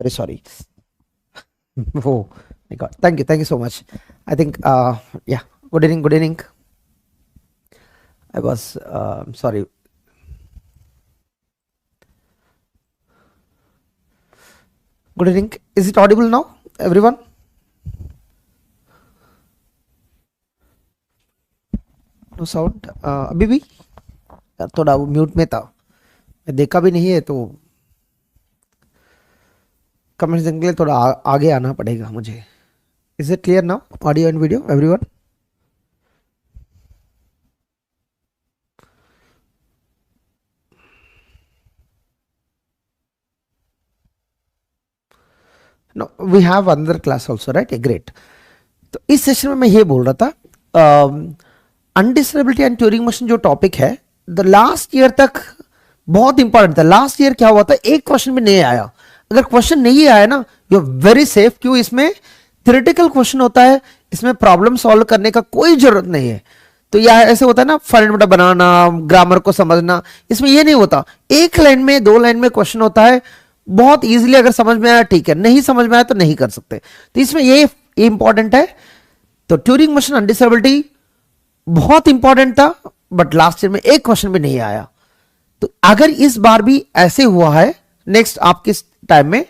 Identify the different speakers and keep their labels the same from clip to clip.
Speaker 1: Very sorry. Oh my god, thank you so much. I think yeah, good evening, good evening. I was sorry. Good evening, is it audible now everyone? No sound अभी भी? थोड़ा वो mute में था, मैं देखा भी नहीं है, तो कमेंट्स देने के लिए थोड़ा आगे आना पड़ेगा मुझे। Is it clear now, audio and video everyone? No, we have another class also, right? Great. तो इस सेशन में मैं ये बोल रहा था, अनडिसरेबिलिटी एंड ट्यूरिंग मशीन जो टॉपिक है, द लास्ट ईयर तक बहुत इंपॉर्टेंट था। लास्ट ईयर क्या हुआ था, एक क्वेश्चन भी नहीं आया। अगर क्वेश्चन नहीं आया ना, यू आर वेरी सेफ। क्यों? इसमें थ्योरेटिकल क्वेश्चन होता है, इसमें प्रॉब्लम सॉल्व करने का कोई जरूरत नहीं है। तो यह ऐसे होता है ना, फंडामेंटल बनाना, ग्रामर को समझना, इसमें ये नहीं होता। एक लाइन में, दो लाइन में क्वेश्चन होता है, बहुत इजीली अगर समझ में आया ठीक है, नहीं समझ में आया तो नहीं कर सकते। तो इसमें ये इंपॉर्टेंट है। तो ट्यूरिंग मशीन अनडिसेबिलिटी बहुत इंपॉर्टेंट था, बट लास्ट ईयर में एक क्वेश्चन भी नहीं आया। तो अगर इस बार भी ऐसे हुआ है नेक्स्ट आपके टाइम में,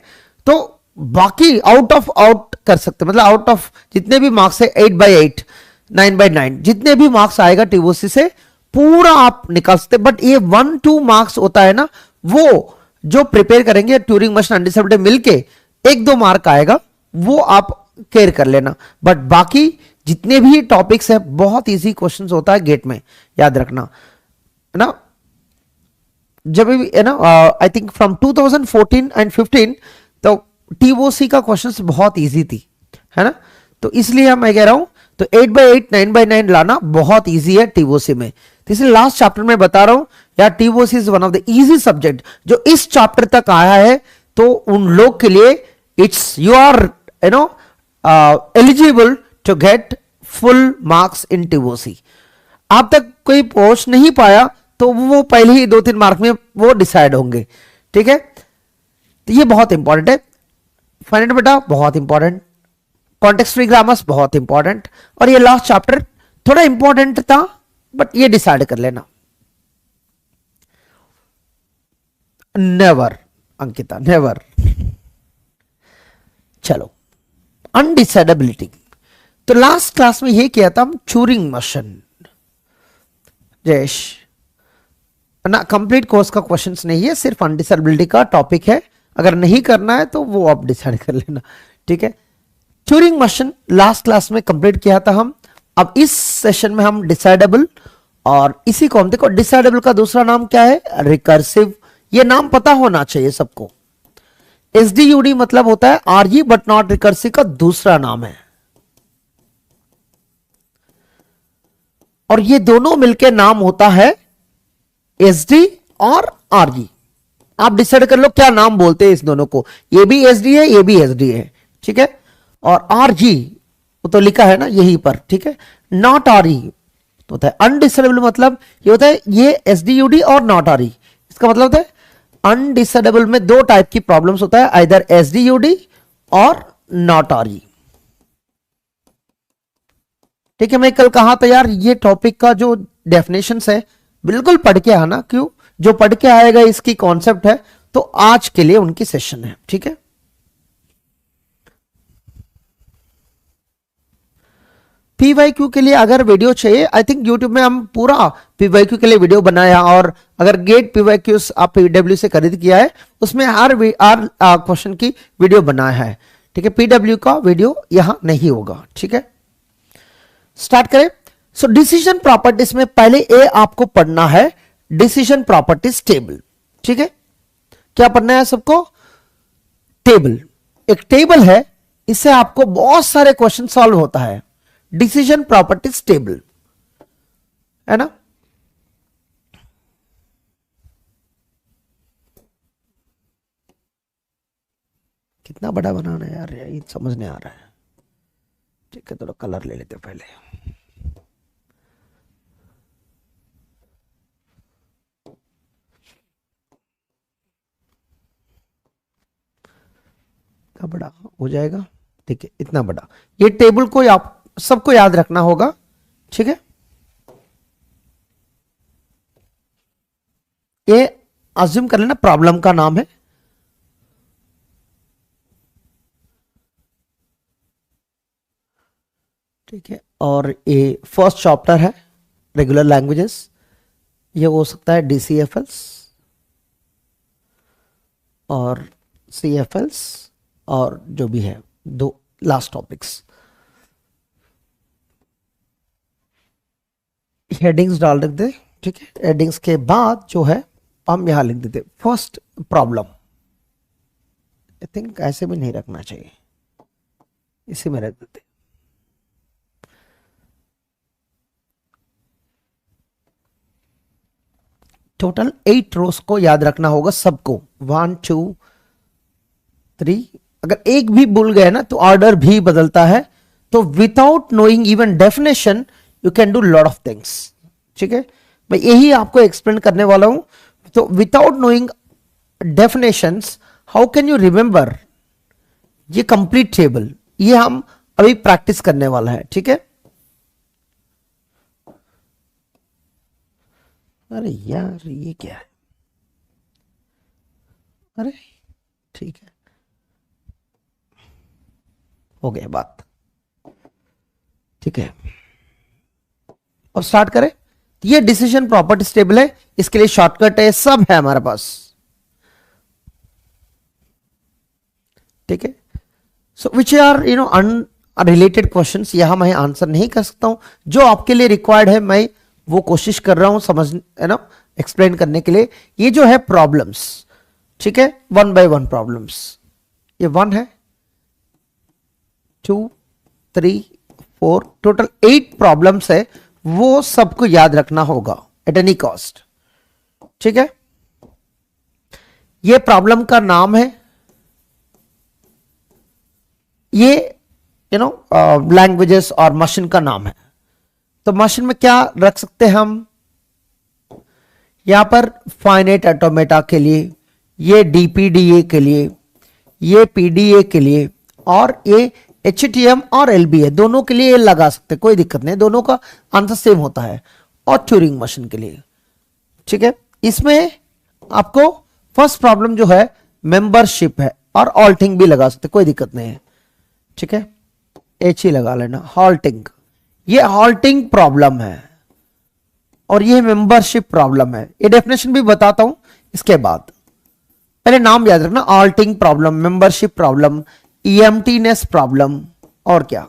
Speaker 1: तो बाकी आउट कर सकते, मतलब आउट ऑफ जितने भी मार्क्स है, 8/8, 9/9, जितने भी मार्क्स आएगा टीओसी से पूरा आप निकाल सकते। बट ये 1-2 मार्क्स होता है ना, वो जो प्रिपेयर करेंगे ट्यूरिंग मशीन अनडिसेबिलिटी मिलके 1-2 मार्क आएगा, वो आप केयर कर लेना। बट बाकी जितने भी टॉपिक्स है, बहुत इजी क्वेश्चंस होता है गेट में, याद रखना, है ना? जब भी है ना, आई थिंक फ्रॉम 2014 एंड 15, तो टीओसी का क्वेश्चंस बहुत इजी थी, है ना? तो इसलिए मैं कह रहा हूं, तो 8/8, 9/9 लाना बहुत इजी है टीओसी में। तो इसलिए लास्ट चैप्टर में बता रहा हूं यार, TOC is one of the easy subject. जो इस चैप्टर तक आया है, तो उन लोग के लिए it's, you are you know eligible to get full marks in TOC. आप तक कोई पहुंच नहीं पाया, तो वो पहले ही 2-3 मार्क में वो डिसाइड होंगे, ठीक है? तो ये बहुत इंपॉर्टेंट है। फाइंड बेटा बहुत इंपॉर्टेंट, कॉन्टेक्स्ट फ्री ग्रामर्स बहुत इंपॉर्टेंट, और ये लास्ट चैप्टर थोड़ा इंपॉर्टेंट था, बट ये डिसाइड कर लेना। Never Ankita, never. चलो, अनडिसाइडेबिलिटी। तो लास्ट क्लास में ये किया था हम, ट्यूरिंग मशीन। जयेश ना, कंप्लीट कोर्स का क्वेश्चंस नहीं है, सिर्फ अनडिसाइडेबिलिटी का टॉपिक है। अगर नहीं करना है तो वो आप डिसाइड कर लेना, ठीक है? ट्यूरिंग मशीन लास्ट क्लास में कंप्लीट किया था हम। अब इस सेशन में हम डिसाइडेबल, और इसी को हम देखो, डिसाइडेबल का दूसरा नाम क्या है? रिकर्सिव। ये नाम पता होना चाहिए सबको। एसडीयूडी मतलब होता है आरजी बट नॉट रिकर्सिव का दूसरा नाम है, और ये दोनों मिलकर नाम होता है एसडी और आरजी। आप डिसाइड कर लो क्या नाम बोलते हैं इस दोनों को। ये भी एसडी है, ये भी एसडी है, ठीक है? और आरजी वो तो लिखा है ना यहीं पर, ठीक है? नॉट आरई तो होता है अनडिसाइडेबल, मतलब ये होता है ये एसडीयूडी और नॉट आरई। इसका मतलब होता है अनडिसाइडेबल में दो टाइप की प्रॉब्लम्स होता है, आइदर एसडीयूडी और नॉट आरई, ठीक है? मैं कल कहा था यार, ये टॉपिक का जो डेफिनेशन है बिल्कुल पढ़ के आना। क्यों? जो पढ़ के आएगा इसकी कॉन्सेप्ट है, तो आज के लिए उनकी सेशन है, ठीक है? पीवाईक्यू के लिए अगर वीडियो चाहिए, आई थिंक यूट्यूब में हम पूरा पीवाईक्यू के लिए वीडियो बनाया, और अगर गेट पीवाईक्यू आप पीडब्ल्यू से खरीद किया है, उसमें हर क्वेश्चन की वीडियो बनाया है, ठीक है? पीडब्ल्यू का वीडियो यहां नहीं होगा, ठीक है? स्टार्ट करें। सो डिसीजन प्रॉपर्टीज में पहले ए आपको पढ़ना है, डिसीजन प्रॉपर्टीज टेबल, ठीक है? क्या पढ़ना है सबको? टेबल। एक टेबल है, इससे आपको बहुत सारे क्वेश्चन सॉल्व होता है। डिसीजन प्रॉपर्टीज टेबल, है ना? कितना बड़ा बनाना है यार, ये समझ नहीं आ रहा है, ठीक है? थोड़ा कलर ले लेते पहले। इतना बड़ा हो जाएगा, ठीक है, इतना बड़ा। ये टेबल को आप सबको याद रखना होगा, ठीक है। ये अज्यूम कर लेना प्रॉब्लम का नाम है, ठीक है। और ये फर्स्ट चैप्टर है रेगुलर लैंग्वेजेस, ये हो सकता है DCFLs और CFLs और जो भी है, दो लास्ट टॉपिक्स। हेडिंग्स डाल देते, ठीक है। हेडिंग्स के बाद जो है हम यहां लिख देते फर्स्ट प्रॉब्लम। आई थिंक ऐसे भी नहीं रखना चाहिए, इसी में रख देते। टोटल 8 रोज को याद रखना होगा सबको, 1 2 3। अगर एक भी भूल गए ना तो ऑर्डर भी बदलता है। तो without knowing even definition you can do lot of things, ठीक है। मैं यही आपको एक्सप्लेन करने वाला हूं। तो without knowing definitions how can you remember ये कंप्लीट टेबल, ये हम अभी प्रैक्टिस करने वाला है, ठीक है। अरे यार ये क्या है, अरे ठीक है, हो गया बात, ठीक है। और स्टार्ट करें। ये डिसीजन प्रॉपर्टीज टेबल है, इसके लिए शॉर्टकट है, सब है हमारे पास, ठीक है। सो विच आर अनरिलेटेड क्वेश्चंस, यहां मैं आंसर नहीं कर सकता हूं। जो आपके लिए रिक्वायर्ड है मैं वो कोशिश कर रहा हूं समझ, है ना, एक्सप्लेन करने के लिए। ये जो है प्रॉब्लम्स, ठीक है, 1 by 1 प्रॉब्लम्स। ये 1 है, 2 3 4, टोटल 8 प्रॉब्लम्स है, वो सबको याद रखना होगा एट एनी कॉस्ट, ठीक है। ये प्रॉब्लम का नाम है, ये लैंग्वेजेस और मशीन का नाम है। तो मशीन में क्या रख सकते हैं हम, यहां पर फाइनाइट ऑटोमेटा के लिए, ये DPDA के लिए, ये PDA के लिए, और ये HTM और LBA दोनों के लिए लगा सकते, कोई दिक्कत नहीं, दोनों का आंसर सेम होता है। और ट्यूरिंग मशीन के लिए, ठीक है। इसमें आपको फर्स्ट प्रॉब्लम जो है मेंबरशिप है, और ऑल्टिंग भी लगा सकते, कोई दिक्कत नहीं है, ठीक है। H ही लगा लेना, हॉल्टिंग। ये हॉल्टिंग प्रॉब्लम है और ये मेंबरशिप प्रॉब्लम है। ये डेफिनेशन भी बताता हूं इसके बाद, पहले नाम याद रखना। हॉल्टिंग प्रॉब्लम, मेंबरशिप प्रॉब्लम, EMTनेस प्रॉब्लम, और क्या,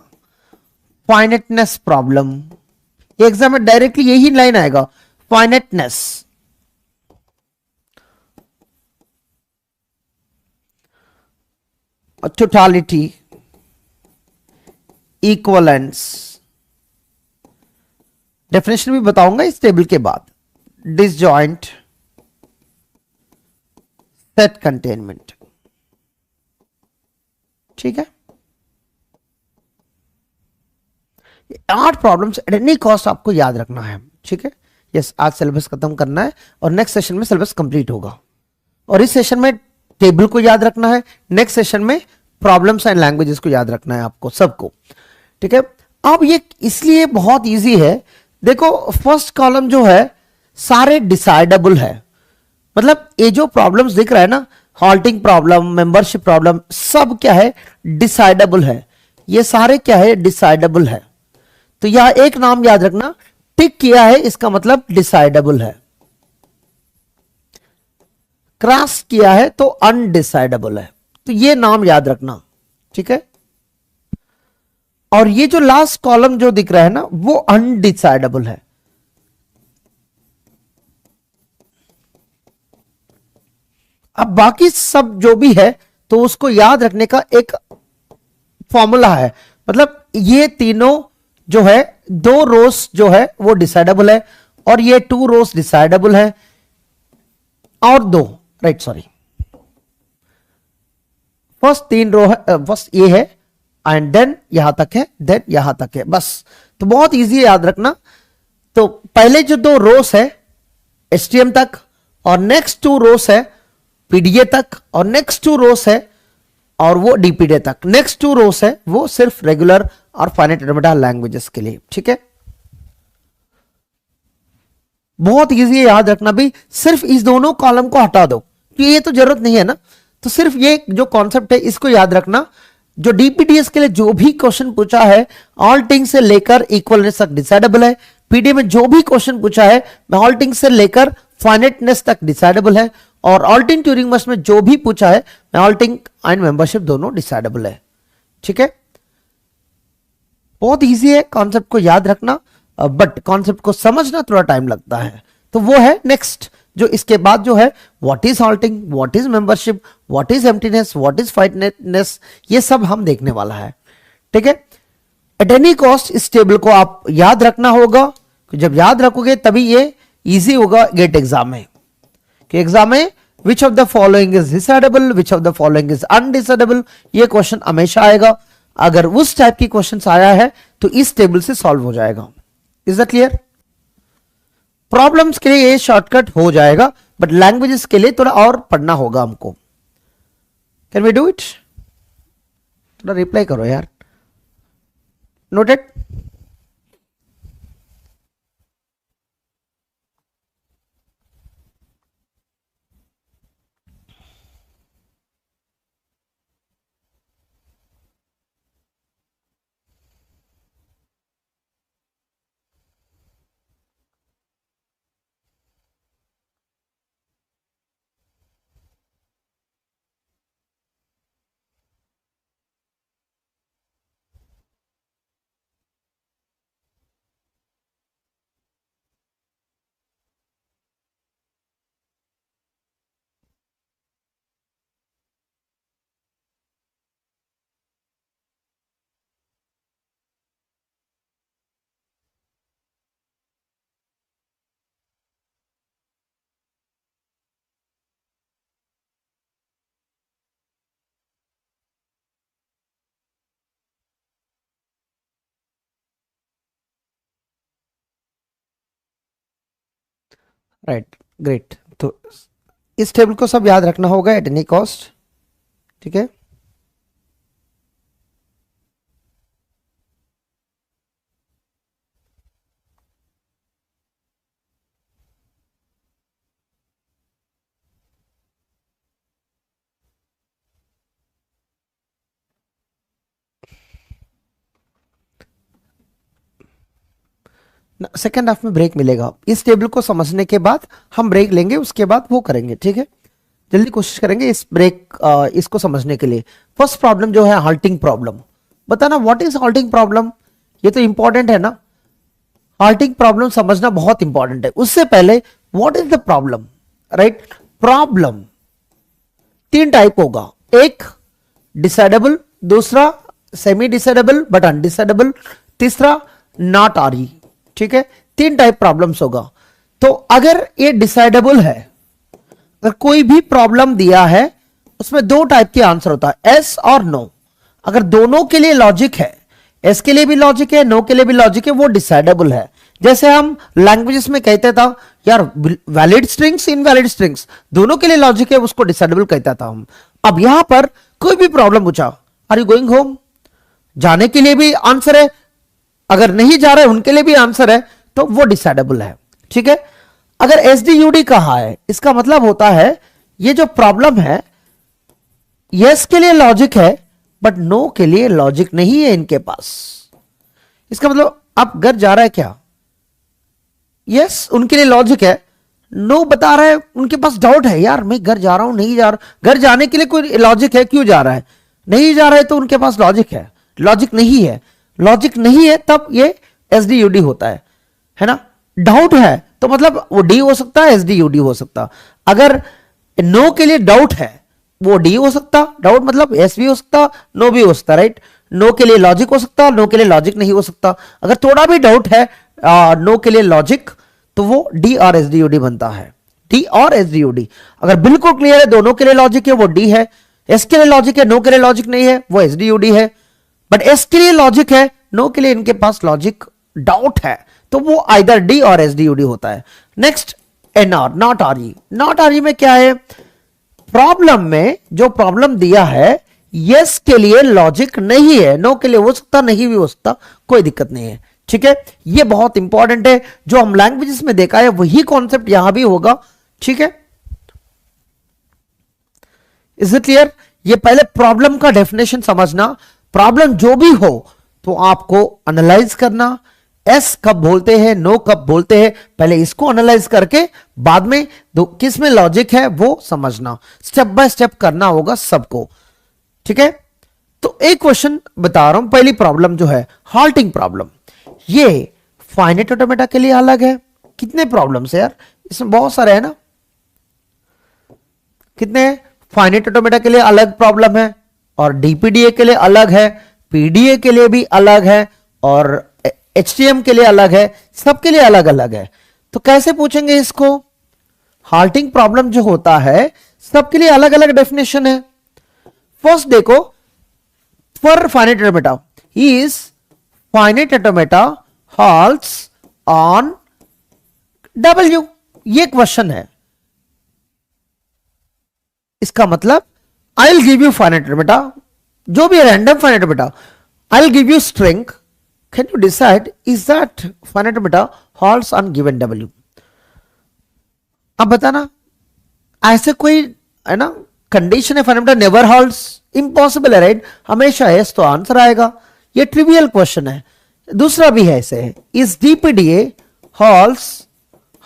Speaker 1: फाइनेटनेस प्रॉब्लम। एग्जाम में डायरेक्टली यही लाइन आएगा, फाइनेटनेस। टोटालिटी, इक्वलेंस, डेफिनेशन भी बताऊंगा इस टेबल के बाद। डिसजॉइंट, सेट कंटेनमेंट, ठीक है। 8 प्रॉब्लम्स एट एनी कॉस्ट आपको याद रखना है, ठीक है। यस, आज सिलेबस खत्म करना है और नेक्स्ट सेशन में सिलेबस कंप्लीट होगा। और इस सेशन में टेबल को याद रखना है, नेक्स्ट सेशन में प्रॉब्लम्स एंड लैंग्वेजेस को याद रखना है आपको सबको, ठीक है। अब ये इसलिए बहुत इजी है, देखो फर्स्ट कॉलम जो है सारे डिसाइडेबल है। मतलब ये जो प्रॉब्लम्स दिख रहा है ना, हॉल्टिंग प्रॉब्लम, मेंबरशिप प्रॉब्लम, सब क्या है, डिसाइडेबल है। ये सारे क्या है, डिसाइडेबल है। तो यह एक नाम याद रखना, टिक किया है इसका मतलब डिसाइडेबल है, क्रॉस किया है तो अनडिसाइडेबल है। तो ये नाम याद रखना, ठीक है। और ये जो लास्ट कॉलम जो दिख रहा है ना, वो अनडिसाइडेबल है। अब बाकी सब जो भी है तो उसको याद रखने का एक फॉर्मूला है। मतलब ये तीनों जो है, 2 रोज जो है वो डिसाइडेबल है, और ये 2 रोज डिसाइडेबल है, और 2 राइट, सॉरी, फर्स्ट 3 रो है, फर्स्ट ये है, एंड देन यहां तक है, देन यहां तक है, बस। तो बहुत इजी है याद रखना। तो पहले जो 2 रोज है HTM तक, और नेक्स्ट 2 रोज है PDA तक, और नेक्स्ट 2 रोज है और वो डीपीडी तक। नेक्स्ट 2 रोस है वो सिर्फ रेगुलर और फाइनाइट एलिमेंट लैंग्वेजेस के लिए, ठीक है। बहुत इजी है याद रखना भी, सिर्फ इस दोनों कॉलम को हटा दो, तो ये तो जरूरत नहीं है ना, तो सिर्फ ये जो कॉन्सेप्ट है इसको याद रखना। जो डीपीडीएस के लिए जो भी क्वेश्चन पूछा है ऑल्टिंग से लेकर इक्वलनेस तक डिसाइडेबल है, पीडी में जो भी क्वेश्चन पूछा है ऑल्टिंग से लेकर फाइनाइटनेस तक डिसाइडेबल है, और ऑल्टिंग ट्यूरिंग मस्ट में जो भी पूछा है ऑल्टिंग एंड मेंबरशिप दोनों डिसाइडेबल है, ठीक है। बहुत इजी है कॉन्सेप्ट को याद रखना, बट कॉन्सेप्ट को समझना थोड़ा टाइम लगता है। तो वो है नेक्स्ट जो इसके बाद जो है what is halting, what is membership, what is emptiness, what is finiteness, ये सब हम देखने वाला है, ठीक है। एट एनी कॉस्ट इस टेबल को आप याद रखना होगा, जब याद रखोगे तभी ये इजी होगा गेट एग्जाम में, कि एग्जाम में which of the following is decidable, which of the following is undecidable, ये क्वेश्चन हमेशा आएगा। अगर उस टाइप की क्वेश्चन आया है तो इस टेबल से सॉल्व हो जाएगा। Is that clear? प्रॉब्लम्स के लिए ये शॉर्टकट हो जाएगा, बट लैंग्वेजेस के लिए थोड़ा और पढ़ना होगा हमको। Can we do it? थोड़ा रिप्लाई करो यार। नोटेड? Right, great. तो इस टेबल को सब याद रखना होगा एट एनी कॉस्ट, ठीक है। सेकेंड हाफ में ब्रेक मिलेगा, इस टेबल को समझने के बाद हम ब्रेक लेंगे, उसके बाद वो करेंगे, ठीक है। जल्दी कोशिश करेंगे इस ब्रेक इसको समझने के लिए। फर्स्ट प्रॉब्लम जो है हाल्टिंग प्रॉब्लम, बताना व्हाट इज हाल्टिंग प्रॉब्लम, ये तो इंपॉर्टेंट है ना। हाल्टिंग प्रॉब्लम समझना बहुत इंपॉर्टेंट है। उससे पहले what is the problem, right. Problem 3 type होगा, एक डिसाइडेबल, दूसरा सेमी डिसाइडेबल बट अनडिसाइडेबल, तीसरा नॉट आरी, ठीक है। 3 टाइप प्रॉब्लम्स होगा। तो अगर ये डिसाइडेबल है, अगर कोई भी प्रॉब्लम दिया है उसमें 2 टाइप के आंसर होता है, एस और नो। अगर दोनों के लिए लॉजिक है, एस के लिए भी लॉजिक है, नो के लिए भी लॉजिक है, वो डिसाइडेबल है। जैसे हम लैंग्वेजेस में कहते था यार वैलिड स्ट्रिंग्स, इनवैलिड स्ट्रिंग्स, दोनों के लिए लॉजिक है, उसको डिसाइडेबल कहता था हम। अब यहां पर कोई भी प्रॉब्लम पूछा, आर यू गोइंग होम, जाने के लिए भी आंसर है, अगर नहीं जा रहे उनके लिए भी आंसर है, तो वो डिसाइडेबल है, ठीक है। अगर एसडीयूडी कहा है, इसका मतलब होता है ये जो प्रॉब्लम है यस के लिए लॉजिक है बट नो के लिए लॉजिक नहीं है इनके पास। इसका मतलब आप घर जा रहा है क्या, यस उनके लिए लॉजिक है, नो बता रहा है उनके पास डाउट है, यार मैं घर जा रहा हूं, नहीं जा रहा। घर जाने के लिए कोई लॉजिक है, क्यों जा रहा है, नहीं जा रहा है, तो उनके पास लॉजिक है। लॉजिक नहीं है, लॉजिक नहीं है तब ये एसडीयूडी होता है ना। डाउट है तो मतलब वो डी हो सकता है, एसडीयूडी हो सकता। अगर नो के लिए डाउट है वो डी हो सकता, डाउट मतलब एस भी हो सकता, नो भी हो सकता, राइट। नो के लिए लॉजिक हो सकता, नो के लिए लॉजिक नहीं हो सकता। अगर थोड़ा भी डाउट है नो के लिए लॉजिक, तो वो डी और एसडीयूडी बनता है, डी और एसडीयूडी। अगर बिल्कुल क्लियर है दोनों के लिए लॉजिक है वो डी है, एस के लिए लॉजिक है, नो के लिए लॉजिक नहीं है, वो एसडीयूडी है। बट एस के लिए लॉजिक है, नो के लिए इनके पास लॉजिक डाउट है, तो वो आइदर डी और एसडीयूडी होता है। Next NR, not RE. Not RE में क्या है, प्रॉब्लम में जो प्रॉब्लम दिया है यस के लिए लॉजिक नहीं है, नो के लिए हो सकता, नहीं भी हो सकता, कोई दिक्कत नहीं है। ठीक है, ये बहुत इंपॉर्टेंट है, जो हम लैंग्वेजेस में देखा है वही कॉन्सेप्ट यहां भी होगा। ठीक है, इज इट क्लियर? ये पहले प्रॉब्लम का डेफिनेशन समझना, प्रॉब्लम जो भी हो तो आपको एनालाइज करना, एस कब बोलते हैं, नो कब बोलते हैं, पहले इसको एनालाइज करके बाद में किस में लॉजिक है वो समझना, स्टेप बाय स्टेप करना होगा सबको। ठीक है, तो एक क्वेश्चन बता रहा हूं, पहली प्रॉब्लम जो है हाल्टिंग प्रॉब्लम, ये फाइनाइट ऑटोमेटा के लिए अलग है। कितने प्रॉब्लम्स है यार इसमें, बहुत सारे है ना, कितने? फाइनाइट ऑटोमेटा के लिए अलग प्रॉब्लम है, और डीपीडीए के लिए अलग है, पीडीए के लिए भी अलग है, और एचटीएम के लिए अलग है, सबके लिए अलग अलग है। तो कैसे पूछेंगे इसको? हाल्टिंग प्रॉब्लम जो होता है सबके लिए अलग अलग डेफिनेशन है। फर्स्ट देखो, for finite automata, is finite automata halts on W, ये क्वेश्चन है। इसका मतलब I will give you finite automata, जो भी random finite automata, I will give you string, can you decide is that finite automata halts on given W? अब बताना, ऐसे कोई है ना कंडीशन है finite automata never halts, impossible है राइट, हमेशा यस तो आंसर आएगा, ये ट्रिवियल क्वेश्चन है। दूसरा भी है ऐसे, is DPDA halts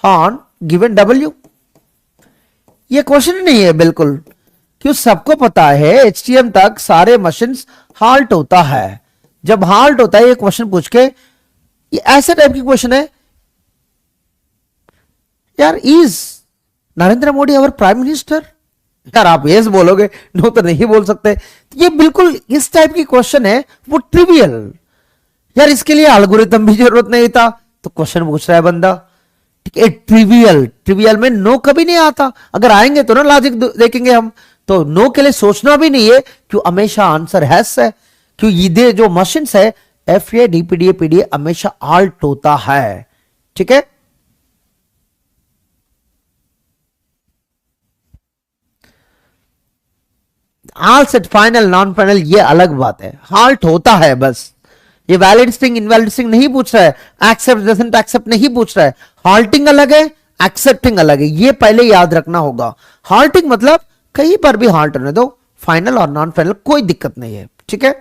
Speaker 1: on given W? ये क्वेश्चन ही नहीं है बिल्कुल, क्यों सबको पता है एचटीएम तक सारे मशीन्स हाल्ट होता है। जब हाल्ट होता है ये क्वेश्चन पूछ के, ये ऐसे टाइप की क्वेश्चन है यार, is Narendra Modi our prime minister? यार आप यस बोलोगे, नो तो नहीं बोल सकते। ये बिल्कुल इस टाइप की क्वेश्चन है, वो ट्रिवियल यार, इसके लिए एल्गोरिथम भी जरूरत नहीं था, तो क्वेश्चन पूछ रहा है बंदा। ठीक है, ट्रिवियल, ट्रिवियल में नो कभी नहीं आता, अगर आएंगे तो ना लॉजिक देखेंगे हम, तो नो के लिए सोचना भी नहीं है, क्यों हमेशा आंसर हैस है, क्यों ये जो मशीन्स है एफए डीपीडीए पीडीए हमेशा आल्ट होता है। ठीक है, आल सेट फाइनल नॉन फाइनल ये अलग बात है, हाल्ट होता है बस। ये वैलिड स्ट्रिंग इनवैलिड स्ट्रिंग नहीं पूछ रहा है, एक्सेप्ट डजंट एक्सेप्ट नहीं पूछ रहा है, हाल्टिंग अलग है, एक्सेप्टिंग अलग है, ये पहले याद रखना होगा। हाल्टिंग मतलब कहीं पर भी हाल्ट होने दो, फाइनल और नॉन फाइनल कोई दिक्कत नहीं है। ठीक है,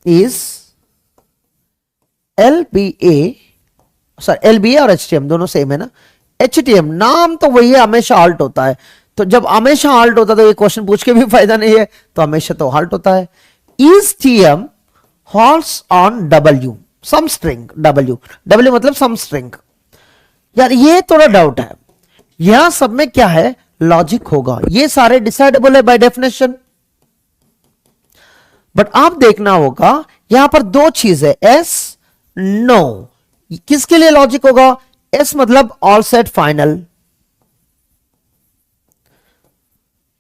Speaker 1: इज एलबीए, सॉरी एलबीए और एचटीएम दोनों सेम है ना, एचटीएम नाम तो वही है, हमेशा हाल्ट होता है, तो जब हमेशा हाल्ट होता है तो ये क्वेश्चन पूछ के भी फायदा नहीं है, तो हमेशा तो हाल्ट होता है। Is TM halts on W, some string W, W मतलब some string। यार ये थोड़ा डाउट है, यहां सब में क्या है लॉजिक होगा, ये सारे डिसाइडेबल है बाय डेफिनेशन, बट आप देखना होगा यहां पर दो चीज है, एस नो, किसके लिए लॉजिक होगा? एस मतलब ऑल सेट फाइनल,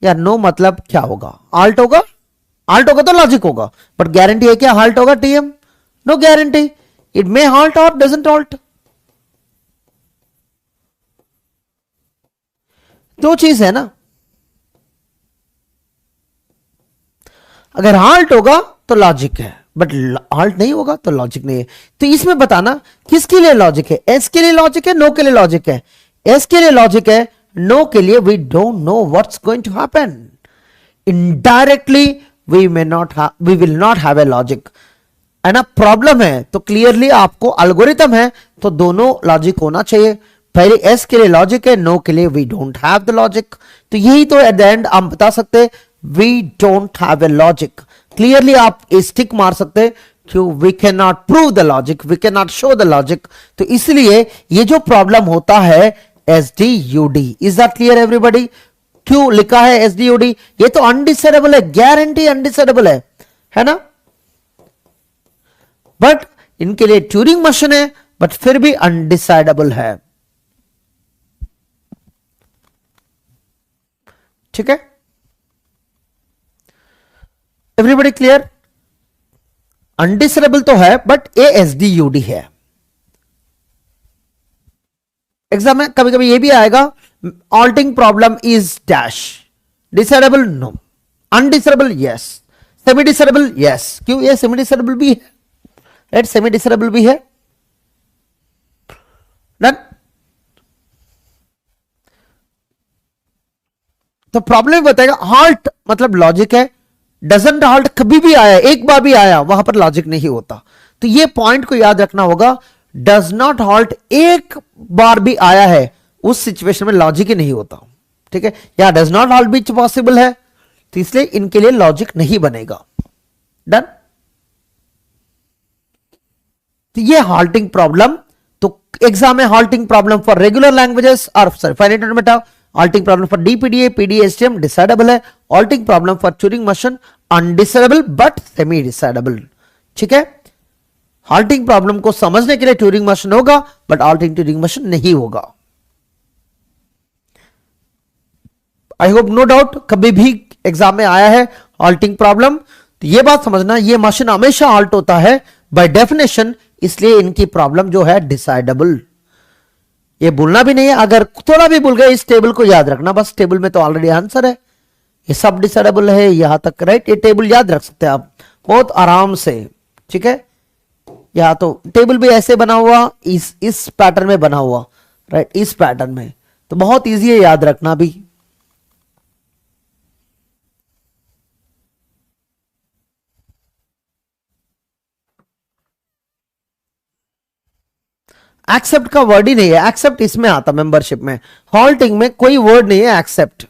Speaker 1: यार नो मतलब क्या होगा? आल्ट होगा, हाल्ट होगा तो लॉजिक होगा, बट गारंटी है क्या हाल्ट होगा TM? No guarantee, it may halt और डजंट हाल्ट, दो चीज है ना। अगर हाल्ट होगा तो लॉजिक है, बट हाल्ट नहीं होगा तो लॉजिक नहीं है। तो इसमें बताना किसके लिए लॉजिक है, एस के लिए लॉजिक है, नो के लिए लॉजिक है? एस के लिए लॉजिक है, नो के लिए we don't know what's going to happen, indirectly we will not have a logic, है ना। प्रॉब्लम है तो क्लियरली आपको एल्गोरिथम है तो दोनों लॉजिक होना चाहिए, पहले एस के लिए लॉजिक है, नो के लिए we don't have the logic, तो यही तो एट द एंड हम बता सकते we don't have a logic. Clearly आप स्टिक मार सकते, क्यों? We can not prove the logic, we can not show the logic, तो इसलिए ये जो प्रॉब्लम होता है S D U D, is that clear everybody? क्यों लिखा है एसडीओडी? ये तो अनडिसाइडेबल है, गारंटी अनडिसाइडेबल है ना, बट इनके लिए ट्यूरिंग मशीन है, बट फिर भी अनडिसाइडेबल है। ठीक है, एवरीबॉडी क्लियर? अनडिसाइडेबल तो है, बट ए एसडीयूडी है। एग्जाम में कभी कभी ये भी आएगा, halting problem is dash decidable, no, undecidable yes, semi decidable yes, क्यों ये सेमी डिसरेबल भी है, राइट, सेमी डिसरेबल भी है, डन। तो प्रॉब्लम बताएगा हॉल्ट मतलब लॉजिक है, डजंट हॉल्ट कभी भी आया, एक बार भी आया, वहां पर लॉजिक नहीं होता। तो ये पॉइंट को याद रखना होगा, डज नॉट हॉल्ट एक बार भी आया है, उस सिचुएशन में लॉजिक ही नहीं होता, ठीक है। या डज नॉट हॉल्ट भी पॉसिबल है, तो इसलिए इनके लिए लॉजिक नहीं बनेगा, डन। तो ये हॉल्टिंग प्रॉब्लम, तो एग्जाम में halting problem for regular languages और sorry finite automata, halting problem for DPDA, PDA, STM decidable है, halting problem for Turing machine undecidable but semi decidable, ठीक है। halting problem को समझने के लिए Turing machine होगा बट halting Turing machine नहीं होगा। आई होप नो डाउट, कभी भी एग्जाम में आया है halting प्रॉब्लम, तो ये बात समझना, ये मशीन हमेशा halt होता है बाय डेफिनेशन, इसलिए इनकी प्रॉब्लम जो है डिसाइडेबल। ये भूलना भी नहीं है, अगर थोड़ा भी भूल गए इस टेबल को याद रखना, बस टेबल में तो ऑलरेडी आंसर है, ये सब डिसाइडेबल है यहां तक, राइट। ये टेबल याद रख सकते हैं आप बहुत आराम से, ठीक है। यहां तो टेबल भी ऐसे बना हुआ, इस पैटर्न में बना हुआ, राइट, इस पैटर्न में, तो बहुत इजी है याद रखना भी। एक्सेप्ट का वर्ड ही नहीं है, एक्सेप्ट इसमें आता मेंबरशिप में, हॉल्टिंग में कोई वर्ड नहीं है एक्सेप्ट।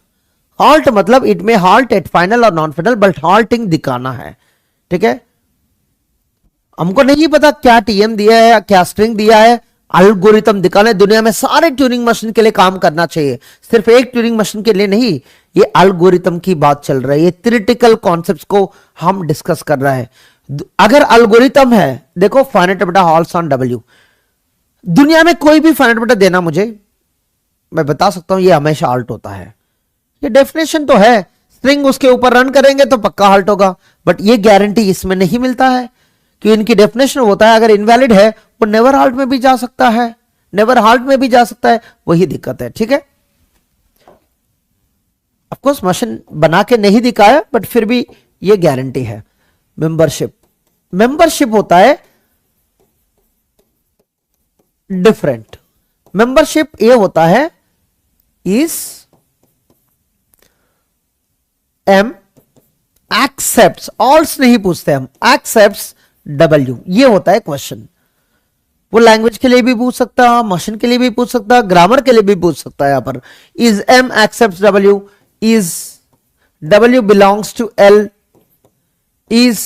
Speaker 1: हॉल्ट मतलब इट में हॉल्ट एट फाइनल और नॉन फाइनल, बट हॉल्टिंग दिखाना है, ठीक है। हमको नहीं पता क्या टीएम दिया है, क्या स्ट्रिंग दिया है, एल्गोरिथम दिखाना है। दुनिया में सारे ट्यूरिंग मशीन के लिए काम करना चाहिए, सिर्फ एक ट्यूरिंग मशीन के लिए नहीं। ये एल्गोरिथम की बात चल रही है, ये थ्योरेटिकल कॉन्सेप्ट्स को हम डिस्कस कर रहे हैं। अगर एल्गोरिथम है, देखो फाइनाइट बटा हॉल्स ऑन डब्ल्यू, दुनिया में कोई भी फाइनाइट बटा देना मुझे, मैं बता सकता हूं ये हमेशा हॉल्ट होता है। ये डेफिनेशन तो है, स्ट्रिंग उसके ऊपर रन करेंगे तो पक्का हॉल्ट होगा, बट ये गारंटी इसमें नहीं मिलता है, कि इनकी डेफिनेशन होता है अगर इनवैलिड है वो नेवर हॉल्ट में भी जा सकता है, नेवर हॉल्ट में भी जा सकता है, वही दिक्कत है, ठीक है। ऑफ कोर्स मशीन बना के नहीं दिखाया, बट फिर भी ये गारंटी है। मेंबरशिप, मेंबरशिप होता है डिफरेंट। मेंबरशिप ये होता है इस एम एक्सेप्ट्स, ऑल्स नहीं पूछते हम, एक्सेप्ट्स डब्ल्यू, ये होता है क्वेश्चन। वो लैंग्वेज के लिए भी पूछ सकता है, मशीन के लिए भी पूछ सकता है, ग्रामर के लिए भी पूछ सकता है। यहां पर is M accepts W, is W belongs to L, is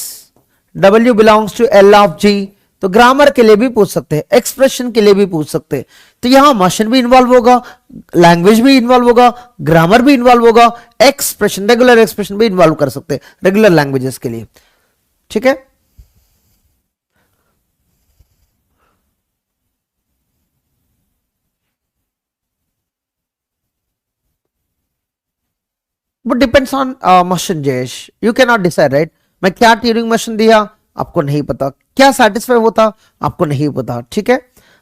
Speaker 1: W belongs to L of G, तो ग्रामर के लिए भी पूछ सकते हैं, एक्सप्रेशन के लिए भी पूछ सकते हैं। तो यहां मशीन भी इन्वॉल्व होगा, लैंग्वेज भी इन्वॉल्व होगा, ग्रामर भी इन्वॉल्व होगा, एक्सप्रेशन, रेगुलर एक्सप्रेशन भी इन्वॉल्व कर सकते हैं रेगुलर लैंग्वेजेस के लिए, ठीक है। वो depends on machine Jayesh, you can not decide, right. मैं क्या ट्यूरिंग मशीन दिया आपको नहीं पता, क्या सेटिस्फाई होता आपको नहीं पता, ठीक है।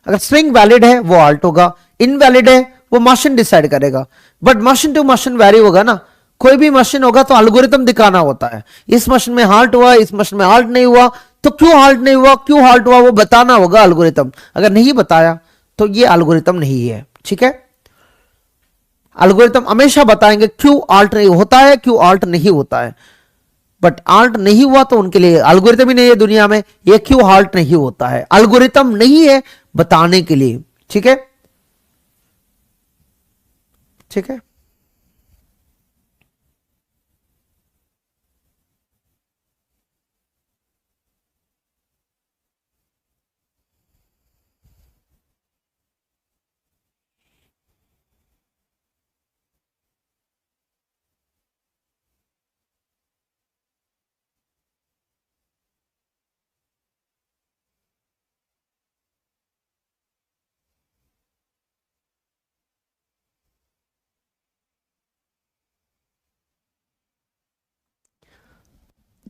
Speaker 1: अगर स्ट्रिंग वैलिड है वो ऑल्ट होगा, इनवैलिड है वो मशीन डिसाइड करेगा, but machine to machine vary होगा ना। कोई भी मशीन होगा तो एल्गोरिथम दिखाना होता है, इस मशीन में हाल्ट हुआ, इस मशीन में हाल्ट नहीं हुआ, तो क्यों हाल्ट नहीं हुआ, क्यों हाल्ट हुआ, वो बताना होगा एल्गोरिथम। अगर नहीं बताया तो ये एल्गोरिथम नहीं है, ठीक है। एल्गोरिथम हमेशा बताएंगे क्यों आल्ट नहीं होता है, क्यों आल्ट नहीं होता है, बट आल्ट नहीं हुआ तो उनके लिए एल्गोरिथम ही नहीं है दुनिया में, ये क्यों हाल्ट नहीं होता है, एल्गोरिथम नहीं है बताने के लिए, ठीक है, ठीक है।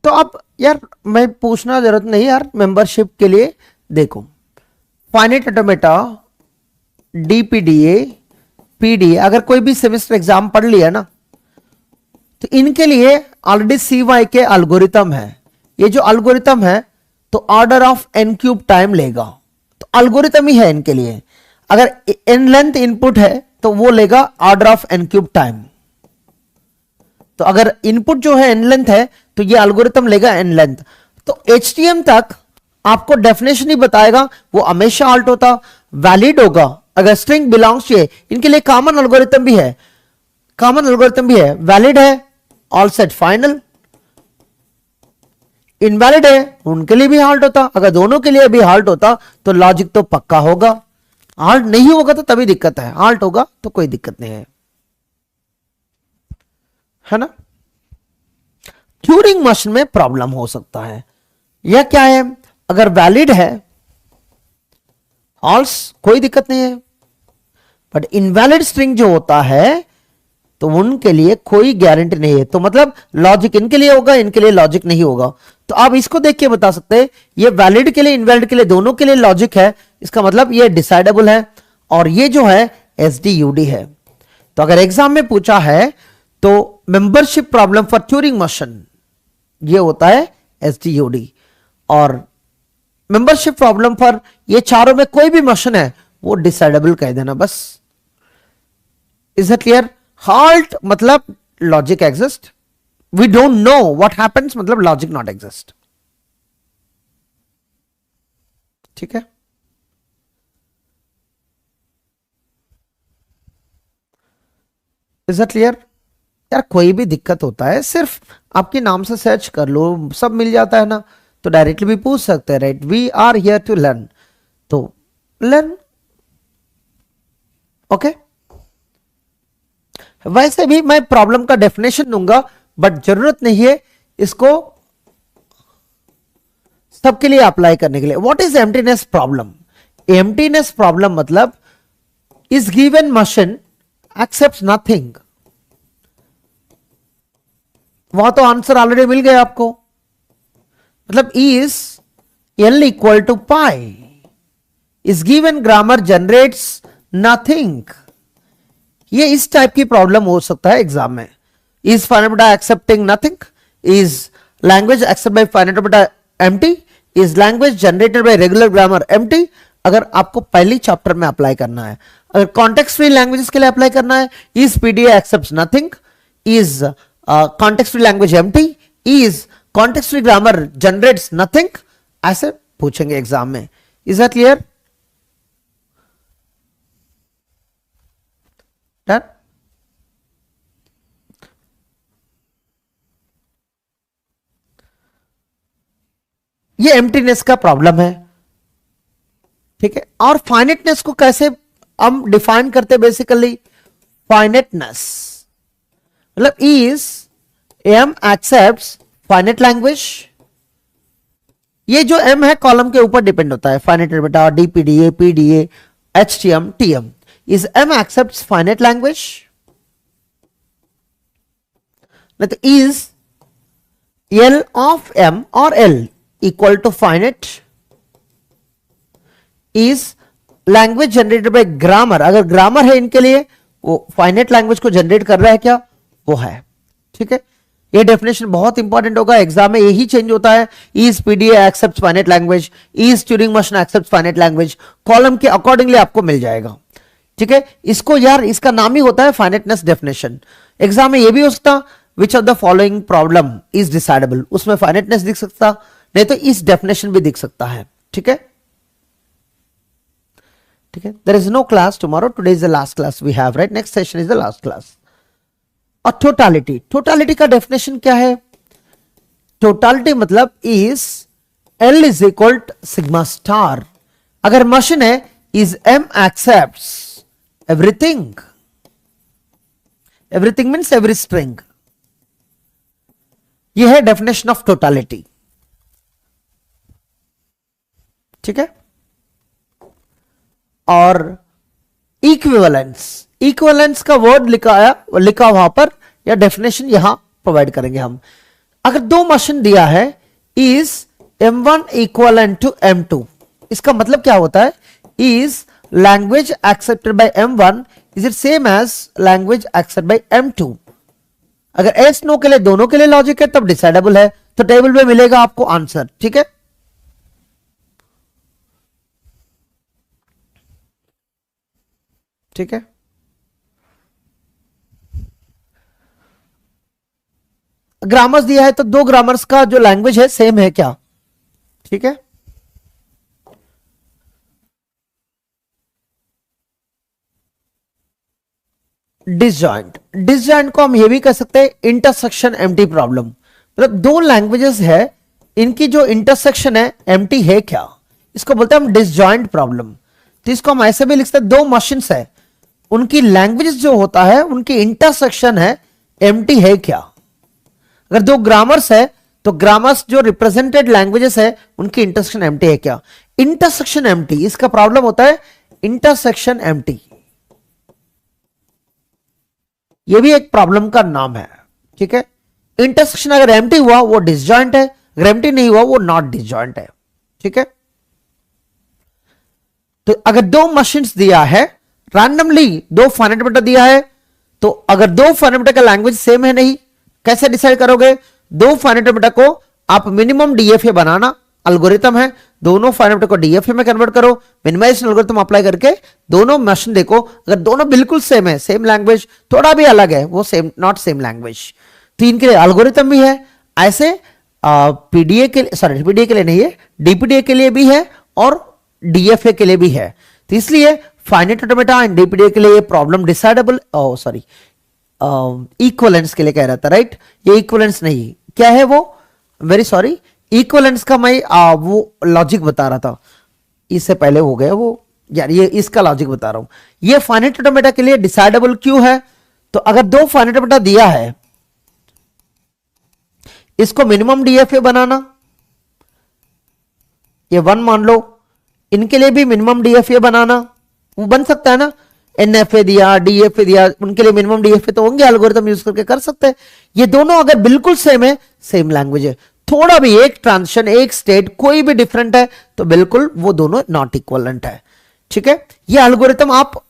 Speaker 1: तो अब यार मैं पूछना जरूरत नहीं यार, मेंबरशिप के लिए देखो, फाइनाइट ऑटोमेटा, डीपीडीए, पीडीए, अगर कोई भी सेमेस्टर एग्जाम पढ़ लिया ना, तो इनके लिए ऑलरेडी CY के अल्गोरिथम है, ये जो अल्गोरिथम है तो order of n cube time लेगा, तो अल्गोरिथम ही है इनके लिए। अगर n लेंथ इनपुट है तो वो लेगा order of n cube time. तो अगर इनपुट जो है n लेंथ है तो ये अल्गोरिथम लेगा n लेंथ। तो HTM तक आपको डेफिनेशन ही बताएगा, वो हमेशा ऑल्ट होता, वैलिड होगा अगर स्ट्रिंग बिलोंग्स टू, इनके लिए कॉमन एल्गोरिथम भी है, कॉमन एल्गोरिथम भी है, वैलिड है ऑल सेट फाइनल, इनवैलिड है उनके लिए भी हाल्ट होता। अगर दोनों के लिए भी हाल्ट होता तो लॉजिक तो पक्का होगा, हाल्ट नहीं होगा तो तभी दिक्कत है, हाल्ट होगा तो कोई दिक्कत नहीं है ना। ट्यूरिंग मशीन में प्रॉब्लम हो सकता है, यह क्या है, अगर वैलिड है ऑल्स कोई दिक्कत नहीं है, बट इनवैलिड स्ट्रिंग जो होता है तो उनके लिए कोई गारंटी नहीं है। तो मतलब लॉजिक इनके लिए होगा, इनके लिए लॉजिक नहीं होगा। तो आप इसको देख के बता सकते हैं ये वैलिड के लिए इनवैलिड के लिए दोनों के लिए लॉजिक है, इसका मतलब ये डिसाइडेबल है, और ये जो है SDUD है। तो अगर एग्जाम में पूछा है तो membership problem for Turing machine ये होता है SDUD, और मेंबरशिप प्रॉब्लम फॉर ये चारों में कोई भी मशीन है वो डिसाइडेबल कह देना बस। Is it clear? हाल्ट मतलब logic exist, we don't know what happens मतलब लॉजिक नॉट एग्जिस्ट। ठीक है, इज इट क्लियर? यार कोई भी दिक्कत होता है सिर्फ आपके नाम से सर्च कर लो, सब मिल जाता है ना, तो डायरेक्टली भी पूछ सकते हैं, right? We are here to learn, तो लर्न। ओके, वैसे भी मैं प्रॉब्लम का डेफिनेशन दूंगा, बट जरूरत नहीं है इसको सबके लिए अप्लाई करने के लिए। What is emptiness problem? Emptiness problem मतलब is given machine accepts nothing. वहां तो आंसर ऑलरेडी मिल गया आपको, मतलब is L equal to pi, is given grammar generates nothing. ये इस टाइप की प्रॉब्लम हो सकता है एग्जाम में। इज फाइनाइट बटा accepting nothing, is language accept by finite बटा empty, is language generated by regular grammar empty. अगर आपको पहली चैप्टर में अप्लाई करना है, अगर कॉन्टेक्स्ट फ्री लैंग्वेजेस के लिए अप्लाई करना है, is PDA accepts nothing, is context free language empty, is context free grammar generates nothing, ऐसे पूछेंगे एग्जाम में। Is that clear? डन? ये एम्प्टीनेस का प्रॉब्लम है, ठीक है। और फाइनेटनेस को कैसे हम डिफाइन करते हैं? बेसिकली फाइनेटनेस मतलब is M accepts finite language. ये जो M है कॉलम के ऊपर डिपेंड होता है, फाइनेट बेटा DPDA, PDA, HTM, TM। Is M accepts finite language, नहीं तो इज L ऑफ M और L equal to finite, is language generated by grammar. अगर ग्रामर है इनके लिए, वो फाइनेट लैंग्वेज को जनरेट कर रहा है क्या, वो है, ठीक है। ये डेफिनेशन बहुत इंपॉर्टेंट होगा एग्जाम में, यही चेंज होता है। Is PDA accepts finite language, is Turing machine accepts finite language, column के अकॉर्डिंगली आपको मिल जाएगा, ठीक है। इसको यार इसका नाम ही होता है फाइनेटनेस डेफिनेशन। एग्जाम में ये भी हो सकता which of the following problem is decidable, उसमें फाइनेटनेस दिख सकता, नहीं तो इस डेफिनेशन भी दिख सकता है, ठीक है। ठीक है, there is no class tomorrow, today is the last class we have, right? Next session is the last class. और टोटालिटी, टोटालिटी का डेफिनेशन क्या है? टोटालिटी मतलब is L is equal to sigma star. अगर मशीन है is M accepts everything, everything means every string. यह है definition of totality, ठीक है। और इक्विवेलेंस, इक्विवेलेंस का वर्ड लिखा वहां पर, या डेफिनेशन यहां प्रोवाइड करेंगे हम। अगर दो मशीन दिया है is M1 equivalent to M2, इसका मतलब क्या होता है? Is language accepted by M1 is it same as language accepted by M2। अगर एस नो के लिए दोनों के लिए लॉजिक है तब डिसाइडेबल है, तो टेबल में मिलेगा आपको आंसर। ठीक है, ठीक है। ग्रामर्स दिया है तो दो ग्रामर्स का जो लैंग्वेज है सेम है क्या? ठीक है, डिसजॉइंट, डिसजॉइंट को हम ये भी कह सकते हैं इंटरसेक्शन एम्प्टी प्रॉब्लम। मतलब दो लैंग्वेजेस है, इनकी जो इंटरसेक्शन है एम्प्टी है क्या, इसको बोलते हैं हम डिसजॉइंट प्रॉब्लम। तो इसको हम ऐसे भी लिख सकते हैं, दो मशीन्स है, उनकी लैंग्वेजेस जो होता है उनकी इंटरसेक्शन है एम्प्टी है क्या। अगर दो ग्रामर्स है तो ग्रामर्स जो रिप्रेजेंटेड लैंग्वेजेस है उनकी इंटरसेक्शन एम्प्टी है क्या। इंटरसेक्शन एम्प्टी, इसका प्रॉब्लम होता है इंटरसेक्शन एम्प्टी, ये भी एक प्रॉब्लम का नाम है। ठीक है, इंटरसेक्शन अगर एम्प्टी हुआ वो डिसजॉइंट है, अगर एम्प्टी नहीं हुआ वो नॉट डिसजॉइंट है। ठीक है, तो अगर दो मशीन्स दिया है, रैंडमली दो फाइनाइट ऑपरेटर दिया है, तो अगर दो फाइनाइट ऑपरेटर का लैंग्वेज सेम है नहीं, कैसे डिसाइड करोगे? दो फाइनाइट ऑपरेटर को आप मिनिमम डीएफए बनाना, एल्गोरिथम है, दोनों फाइनाइट ऑपरेटर को डीएफए में कन्वर्ट करो, मिनिमाइजेशन एल्गोरिथम अप्लाई करके दोनों मशीन देखो, अगर दोनों बिल्कुल सेम है, सेम लैंग्वेज, थोड़ा भी अलग है वो सेम नॉट सेम लैंग्वेज, तो इनके लिए एल्गोरिथम भी है। ऐसे पीडीए के लिए, सॉरी पीडीए के लिए नहीं है, डीपीडीए के लिए भी है और डीएफए के लिए भी है। तो इसलिए फाइनाइट ऑटोमेटा एंड डीपीडीए के लिए ये प्रॉब्लम डिसाइडेबल, सॉरी इक्वलेंस के लिए कह रहा था, राइट? ये इक्वलेंस नहीं, क्या है वो, वेरी सॉरी, इक्वलेंस का मैं वो लॉजिक बता रहा था, इससे पहले हो गया वो यार, ये इसका लॉजिक बता रहा हूं। ये फाइनाइट ऑटोमेटा के लिए डिसाइडेबल क्यों है? तो अगर दो फाइनाइट ऑटोमेटा दिया है, इसको मिनिमम डीएफए बनाना, ये वन मान लो, इनके लिए भी मिनिमम डीएफए बनाना, वो बन सकता है ना, एनएफए दिया, डीएफए दिया, उनके लिए मिनिमम डीएफए तो होंगे, एल्गोरिथम यूज करके कर सकते हैं। ये दोनों अगर बिल्कुल सेम है, सेम लैंग्वेज है, थोड़ा भी एक ट्रांजिशन, एक स्टेट कोई भी डिफरेंट है, तो बिल्कुल वो दोनों नॉट इक्वलेंट है। ठीक है, ये एल्गोरिथम आप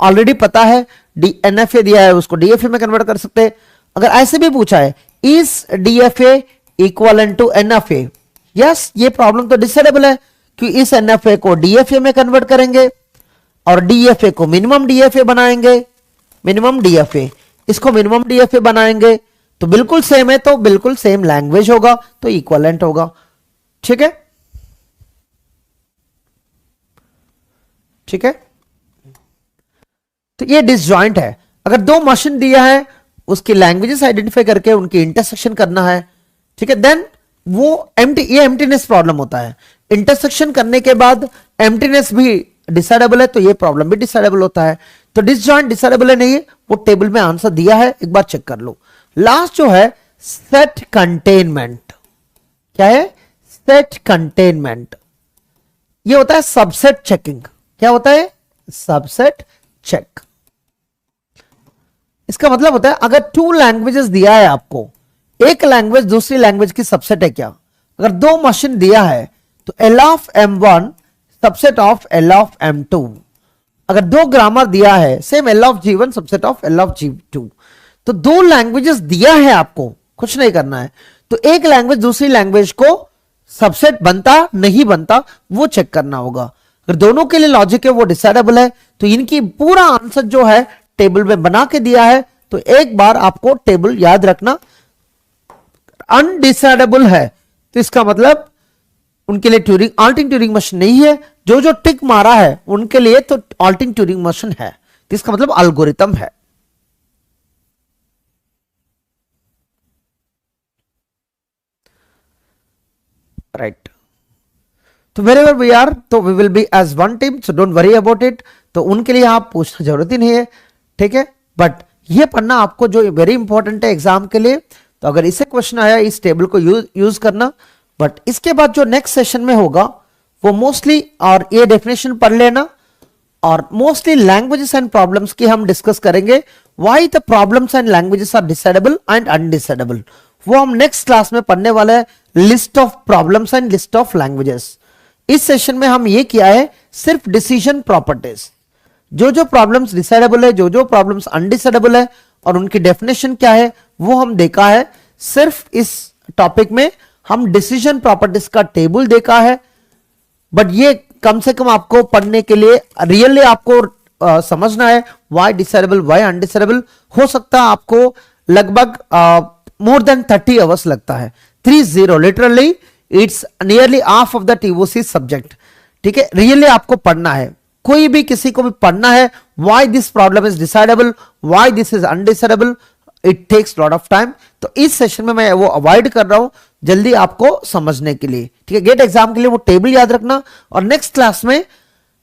Speaker 1: ऑलरेडी पता है, एनएफए दिया है उसको डीएफए में कन्वर्ट कर सकते हैं। अगर ऐसे भी पूछा है, is DFA equivalent to NFA, yes, ये प्रॉब्लम तो डिसाइडेबल है कि इस एनएफए को डीएफए में कन्वर्ट करेंगे और डीएफए को मिनिमम डीएफए बनाएंगे, मिनिमम डीएफए, इसको मिनिमम डीएफए बनाएंगे, तो बिल्कुल सेम है, तो बिल्कुल सेम लैंग्वेज होगा, तो इक्वलेंट होगा। ठीक है, ठीक है, तो ये डिसजॉइंट है। अगर दो मशीन दिया है, उसकी लैंग्वेजेस आइडेंटिफाई करके उनकी इंटरसेक्शन करना है, ठीक है, देन वो एम्प्टी, ये एम्प्टीनेस प्रॉब्लम होता है। इंटरसेक्शन करने के बाद एम्प्टीनेस भी डिसाइडेबल है, तो ये प्रॉब्लम भी डिसाइडेबल होता है। तो डिसजॉइंट डिसाइडेबल है नहीं है, वो टेबल में आंसर दिया है, एक बार चेक कर लो। लास्ट जो है सेट कंटेनमेंट, क्या है? सेट कंटेनमेंट, ये होता है सबसेट चेकिंग। क्या होता है? Subset check. इसका मतलब होता है अगर टू लैंग्वेजेस दिया है आपको, एक लैंग्वेज दूसरी लैंग्वेज की सबसेट है क्या? अगर दो मशीन दिया है तो L of M1 subset of L of M2। अगर दो ग्रामर दिया है, same L of G1 subset of L of G2। तो दो लैंग्वेजेस दिया है आपको, कुछ नहीं करना है, तो एक लैंग्वेज दूसरी लैंग्वेज को सबसेट बनता नहीं बनता वो चेक करना होगा। अगर दोनों के लिए लॉजिक है वो डिसाइडेबल है, तो इनकी पूरा आंसर जो है टेबल में बना के दिया है। तो एक बार आपको टेबल याद रखना, अनडिसाइडेबल है तो इसका मतलब उनके लिए ट्यूरिंग अल्टिंग ट्यूरिंग मशीन नहीं है, जो जो टिक मारा है उनके लिए तो अल्टिंग ट्यूरिंग मशीन है, तो इसका मतलब एल्गोरिथम है। राइट, तो वेर एवर वी आर, तो we will be as one team, so don't worry about it. तो उनके लिए आप पूछना जरूरत ही नहीं है, ठीक है, बट ये पढ़ना आपको जो वेरी इंपॉर्टेंट है एग्जाम के लिए। तो अगर इससे क्वेश्चन आया, इस टेबल को यूज करना। बट इसके बाद जो नेक्स्ट सेशन में होगा वो मोस्टली, और ये डेफिनेशन पढ़ लेना, और मोस्टली लैंग्वेजेस एंड प्रॉब्लम्स की हम डिस्कस करेंगे। Why the problems and languages are decidable and undecidable, वो हम नेक्स्ट क्लास में पढ़ने वाले हैं। List of problems and list of languages, इस सेशन में हम ये किया है सिर्फ डिसीजन प्रॉपर्टीज, जो जो प्रॉब्लम्स डिसाइडेबल है, जो जो प्रॉब्लम्स अनडिसाइडेबल है, और उनकी डेफिनेशन क्या है वो हम देखा है। सिर्फ इस टॉपिक में हम डिसीजन प्रॉपर्टीज का टेबल देखा है, बट ये कम से कम आपको पढ़ने के लिए रियली आपको समझना है वाई डिसाइडेबल वाई अनडिसाइडेबल। हो सकता है आपको लगभग मोर देन 30 आवर्स लगता है। 30 literally it's nearly half of the TOC subject. ठीक है, रियली आपको पढ़ना है, कोई भी किसी को भी पढ़ना है why this problem is decidable why this is undecidable, it takes lot of time. तो इस सेशन में मैं वो अवॉइड कर रहा हूं जल्दी आपको समझने के लिए। ठीक है, गेट एग्जाम के लिए वो टेबल याद रखना। और नेक्स्ट क्लास में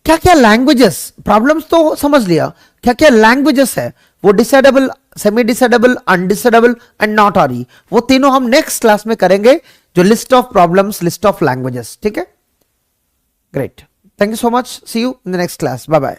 Speaker 1: क्या क्या लैंग्वेजेस, प्रॉब्लम्स तो समझ लिया, क्या क्या लैंग्वेजेस है, वो decidable, semi decidable, undecidable and not R, वो तीनों हम नेक्स्ट क्लास में करेंगे, जो list of problems, list of languages. ठीक है, great, thank you so much, see you in the next class, bye bye.